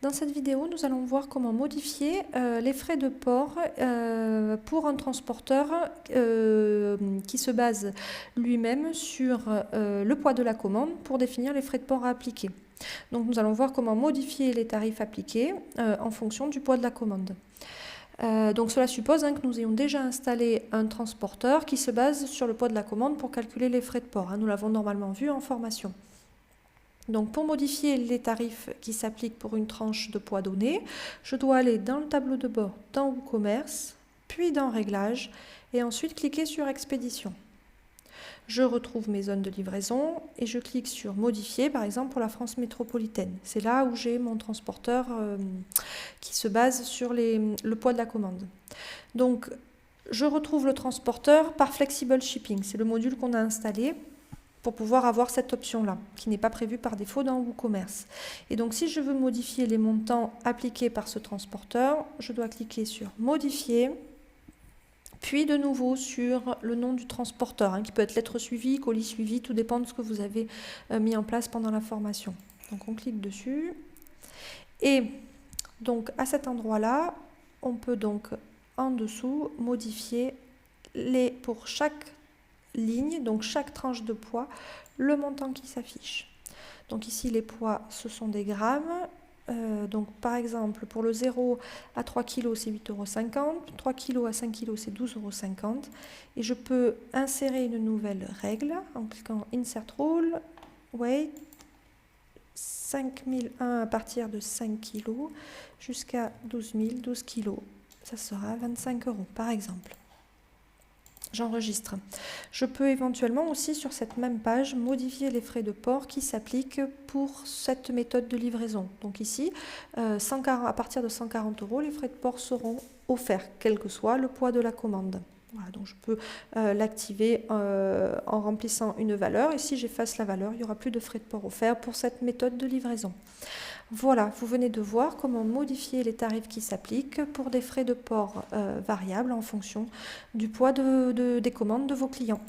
Dans cette vidéo, nous allons voir comment modifier les frais de port pour un transporteur qui se base lui-même sur le poids de la commande pour définir les frais de port à appliquer. Donc nous allons voir comment modifier les tarifs appliqués en fonction du poids de la commande. Donc cela suppose que nous ayons déjà installé un transporteur qui se base sur le poids de la commande pour calculer les frais de port. Nous l'avons normalement vu en formation. Donc pour modifier les tarifs qui s'appliquent pour une tranche de poids donnée, je dois aller dans le tableau de bord, dans WooCommerce, puis dans Réglages, et ensuite cliquer sur Expédition. Je retrouve mes zones de livraison et je clique sur Modifier, par exemple pour la France métropolitaine. C'est là où j'ai mon transporteur qui se base sur le poids de la commande. Donc je retrouve le transporteur par Flexible Shipping, c'est le module qu'on a installé pour pouvoir avoir cette option-là, qui n'est pas prévue par défaut dans WooCommerce. Et donc, si je veux modifier les montants appliqués par ce transporteur, je dois cliquer sur Modifier, puis de nouveau sur le nom du transporteur, qui peut être lettre suivie, colis suivi, tout dépend de ce que vous avez mis en place pendant la formation. Donc, on clique dessus. Et donc, à cet endroit-là, on peut donc, en dessous, modifier pour chaque ligne, donc chaque tranche de poids, le montant qui s'affiche. Donc ici les poids ce sont des grammes, donc par exemple pour le 0 à 3 kg c'est 8,50 €, 3 kg à 5 kg c'est 12,50 € et je peux insérer une nouvelle règle en cliquant Insert Rule, Weight, 5001 à partir de 5 kg jusqu'à 12 000, 12 kg, ça sera 25 € par exemple. J'enregistre. Je peux éventuellement aussi sur cette même page modifier les frais de port qui s'appliquent pour cette méthode de livraison. Donc ici, à partir de 140 €, les frais de port seront offerts, quel que soit le poids de la commande. Voilà, donc je peux l'activer en remplissant une valeur et si j'efface la valeur, il n'y aura plus de frais de port offerts pour cette méthode de livraison. Voilà, vous venez de voir comment modifier les tarifs qui s'appliquent pour des frais de port variables en fonction du poids des commandes de vos clients.